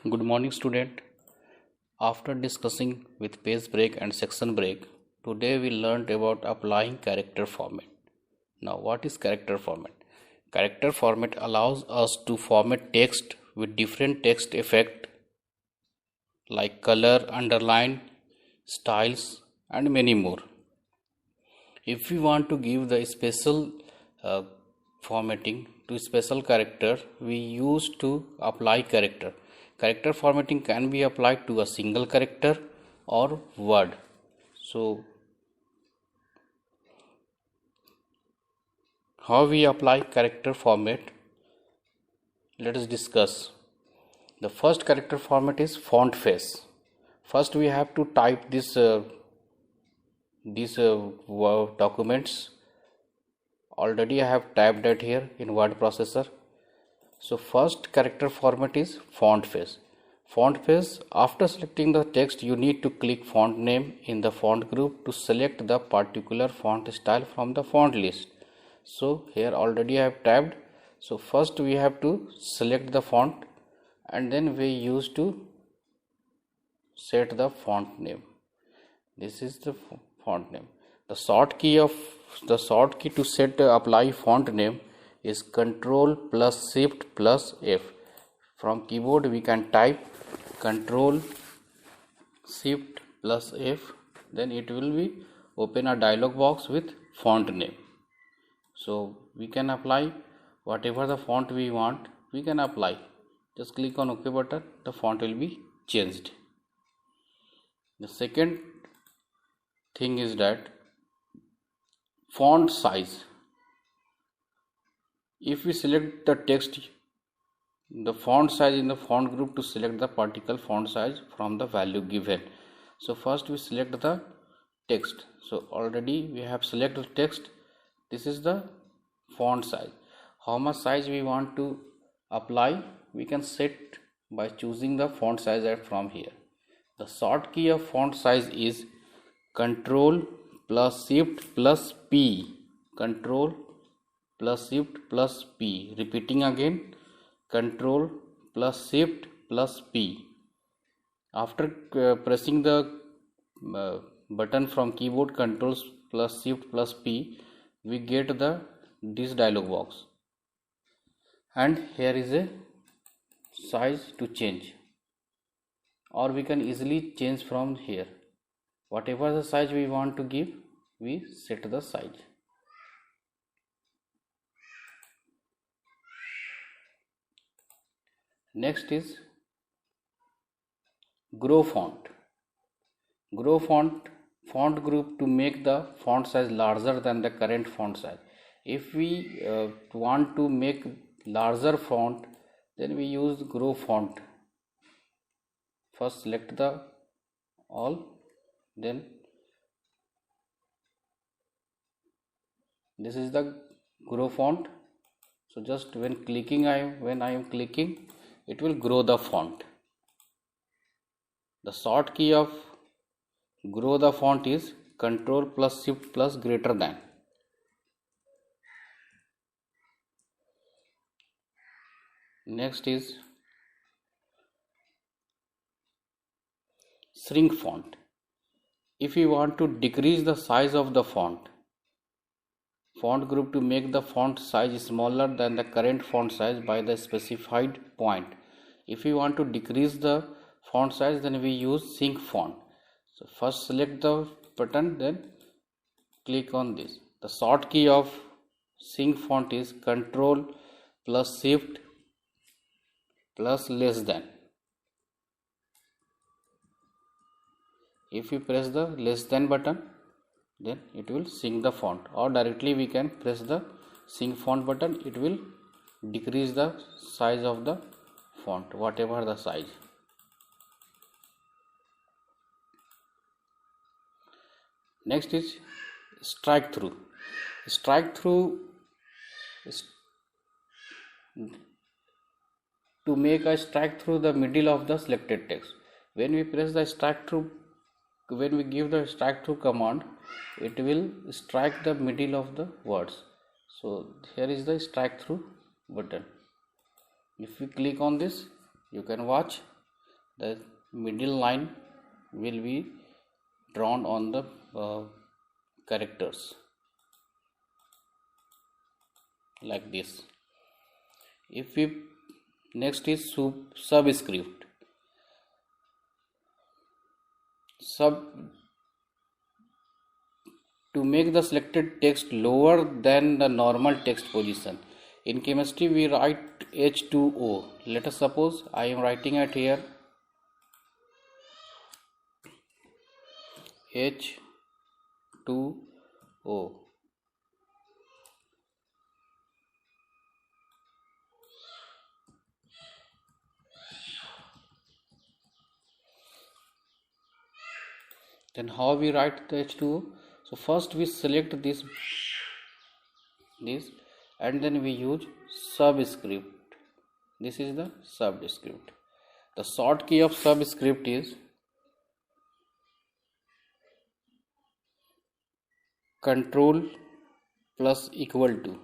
Good morning, student. After discussing with page break and section break, today we learned about applying character format. Now, what is character format? Character format allows us to format text with different text effect like color, underline, styles, and many more. If we want to give the special uh, formatting to special character, we use to apply character. Character formatting can be applied to a single character or word. So, how we apply character format? Let us discuss. The first character format is font face. First, we have to type these documents. Already I have typed that here in word processor. So first character format is font face. Font face, after selecting the text, you need to click font name in the font group to select the particular font style from the font list. So here already I have typed. So first we have to select the font and then we use to set the font name. This is the font name. The shortcut to set apply font name is Control plus Shift plus F. From keyboard we can type Control Shift plus F. Then it will be open a dialog box with font name. So we can apply whatever the font we want. We can apply. Just click on OK button. The font will be changed. The second thing is that font size. If we select the text, the font size in the font group to select the particular font size from the value given. So first we select the text. So already we have selected text. This is the font size. How much size we want to apply, we can set by choosing the font size from here. The short key of font size is Control plus Shift plus P. Control plus Shift plus P. Repeating again, Control plus Shift plus P. After pressing the button from keyboard, Control plus Shift plus P, we get this dialog box. And here is a size to change. Or we can easily change from here. Whatever the size we want to give, we set the size. Next is grow font. Grow font group to make the font size larger than the current font size. If we want to make larger font, then we use grow font. First select the all, then this is the grow font. So just when I am clicking, it will grow the font. The short key of grow the font is Control plus Shift plus greater than. Next is shrink font. If you want to decrease the size of the font group to make the font size smaller than the current font size by the specified point. If you want to decrease the font size, then we use shrink font. So first select the button, then click on this. The short key of shrink font is Control plus Shift plus less than. If you press the less than button, then it will shrink the font, or directly we can press the shrink font button. It will decrease the size of the font, whatever the size. Next is strike through. Strike through is to make a strike through the middle of the selected text. When we press the strike through, when we give the strike through command, it will strike the middle of the words. So here is the strike through button. If you click on this, you can watch the middle line will be drawn on the characters like this. If we next is subscript. To make the selected text lower than the normal text position. In chemistry we write H2O. Let us suppose I am writing it here H2O. Then how we write the H2O? So first we select this and then we use subscript. This is the subscript. The short key of subscript is control plus equal to.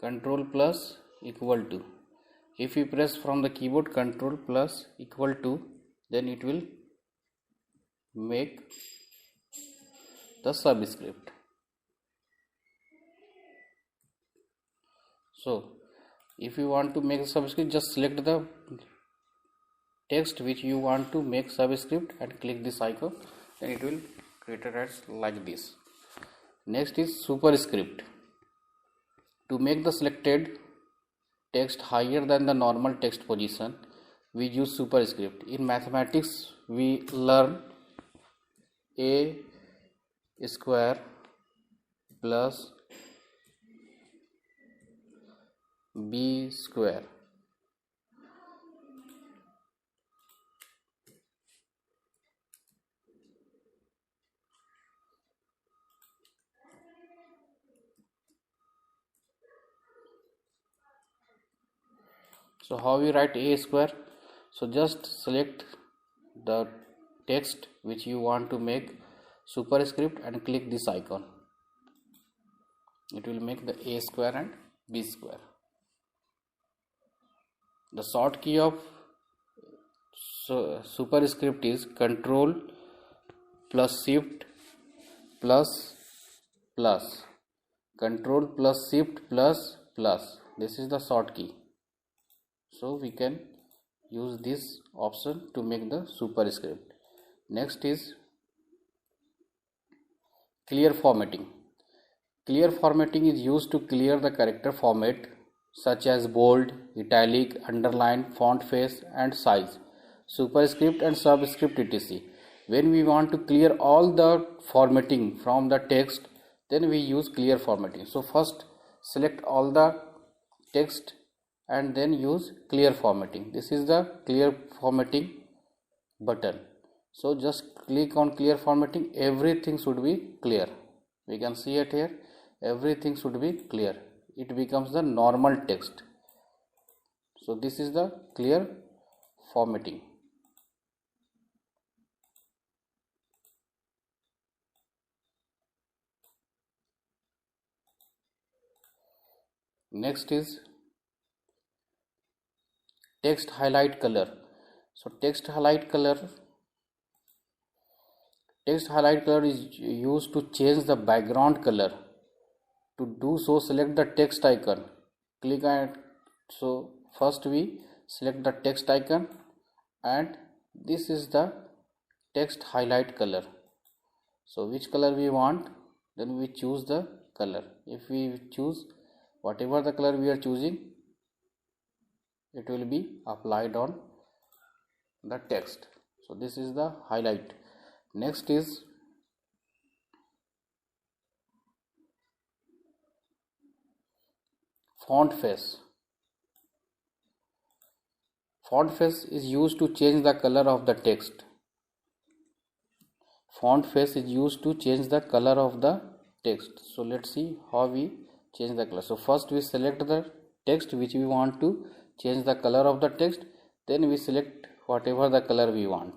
Control plus equal to. If we press from the keyboard control plus equal to, then it will make the subscript. So if you want to make a subscript, just select the text which you want to make subscript and click this icon, then it will create it as like this. Next is superscript. To make the selected text higher than the normal text position, we use superscript. In mathematics we learn a square plus b square. So how we write a square? So just select the text which you want to make superscript and click this icon. It will make the a square and b square. The short key of superscript is control plus shift plus plus. Control plus shift plus plus. This is the short key. So we can use this option to make the superscript. Next is clear formatting. Clear formatting is used to clear the character format such as bold, italic, underline, font face and size, superscript and subscript etc. When we want to clear all the formatting from the text, then we use clear formatting. So first select all the text and then use clear formatting. This is the clear formatting button. So just click on clear formatting. Everything should be clear. We can see it here. Everything should be clear. It becomes the normal text. So this is the clear formatting. Next is text highlight color. So text highlight color is used to change the background color. To do so, select the text icon, click on it. So first we select the text icon and this is the text highlight color. So which color we want, then we choose the color. If we choose whatever the color we are choosing, it will be applied on the text. So this is the highlight. Next is font face. Font face is used to change the color of the text. Font face is used to change the color of the text. So let's see how we change the color. So first we select the text which we want to change the color of the text, then we select whatever the color we want.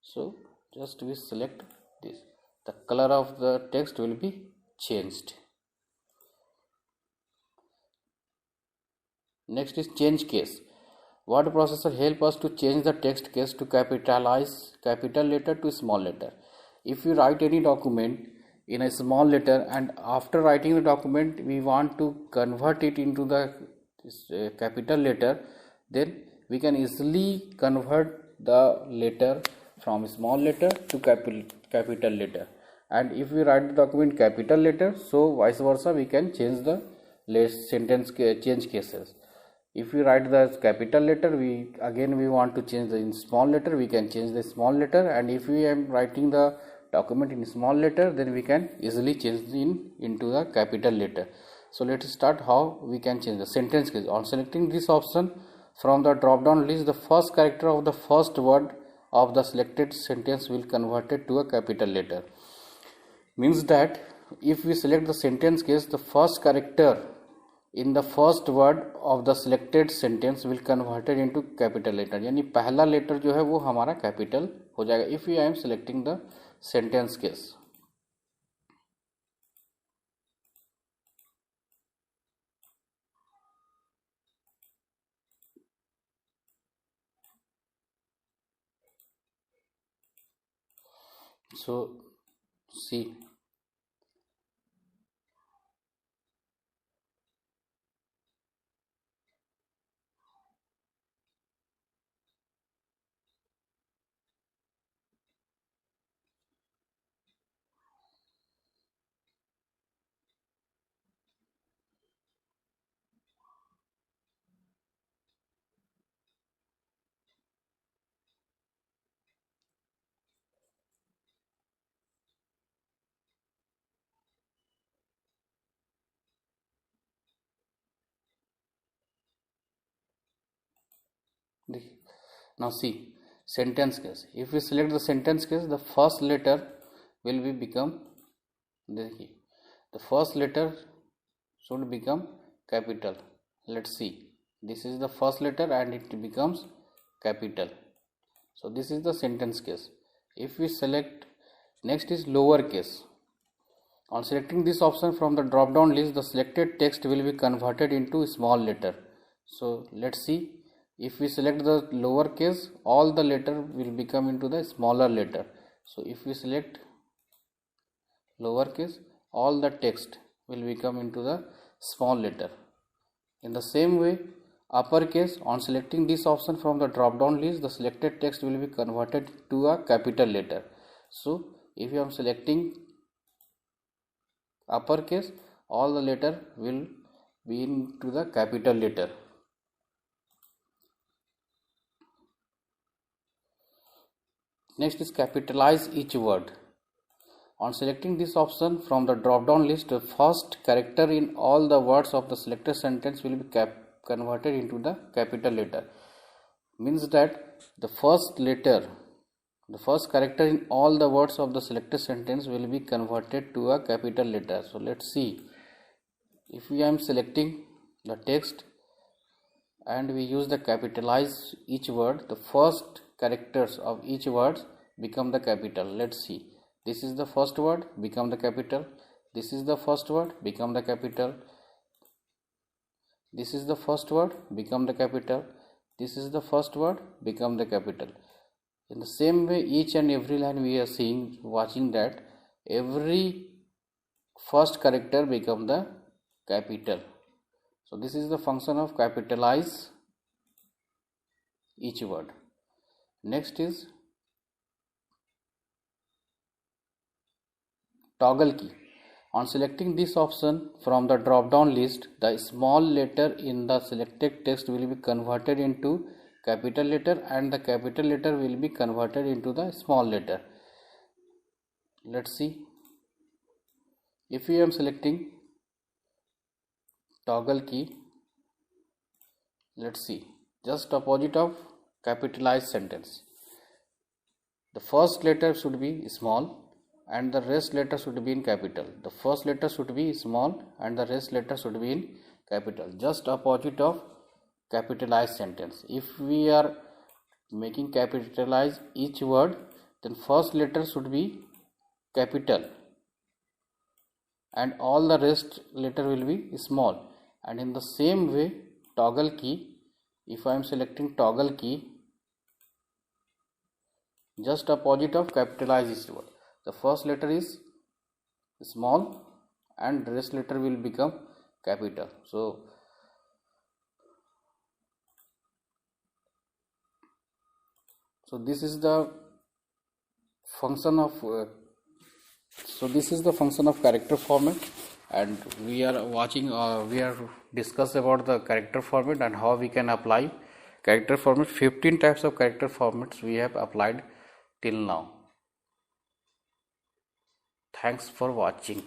So just we select this. The color of the text will be changed. Next is change case. Word processor help us to change the text case to capitalize capital letter to small letter. If you write any document in a small letter and after writing the document we want to convert it into the capital letter, then we can easily convert the letter from small letter to capital letter. And if we write the document capital letter, so vice versa we can change the sentence change cases. If we write the capital letter, we want to change the in small letter, we can change the small letter. And if we am writing the document in small letter, then we can easily change into the capital letter. So let's start how we can change the sentence case. On selecting this option from the drop down list, the first character of the first word of the selected sentence will converted to a capital letter. Means that if we select the sentence case, the first character in the first word of the selected sentence will converted into capital letter, यानी पहला letter जो है वो हमारा capital हो जाएगा if I am selecting the sentence case. So see, now see sentence case. If we select the sentence case, the first letter will be become, the first letter should become capital. Let's see, this is the first letter and it becomes capital. So this is the sentence case. If we select, next is lower case. On selecting this option from the drop down list, the selected text will be converted into small letter. So let's see, if we select the lower case, all the letter will become into the smaller letter. So if we select lower case, all the text will become into the small letter. In the same way, uppercase, on selecting this option from the drop down list, the selected text will be converted to a capital letter. So if you are selecting uppercase, all the letter will be into the capital letter. Next is capitalize each word. On selecting this option from the drop down list, the first character in all the words of the selected sentence will be converted into the capital letter. Means that the first letter, the first character in all the words of the selected sentence will be converted to a capital letter. So let's see, if we am selecting the text and we use the capitalize each word, the first characters of each word become the capital. Let's see, this is the first word, become the capital. This is the first word, become the capital. This is the first word, become the capital. This is the first word, become the capital. In the same way, each and every line we are seeing, watching that every first character become the capital. So this is the function of capitalize each word. Next is toggle key. On selecting this option from the drop down list, the small letter in the selected text will be converted into capital letter and the capital letter will be converted into the small letter. Let's see, if we am selecting toggle key, let's see, just opposite of capitalized sentence. The first letter should be small and the rest letter should be in capital. The first letter should be small and the rest letter should be in capital, just opposite of capitalized sentence. If we are making capitalize each word, then first letter should be capital and all the rest letter will be small. And in the same way, toggle key, if I am selecting toggle key, just opposite of capitalized word, the first letter is small and rest letter will become capital. So this is the function of character format, and we are discuss about the character format and how we can apply character format. 15 types of character formats we have applied till now. Thanks for watching.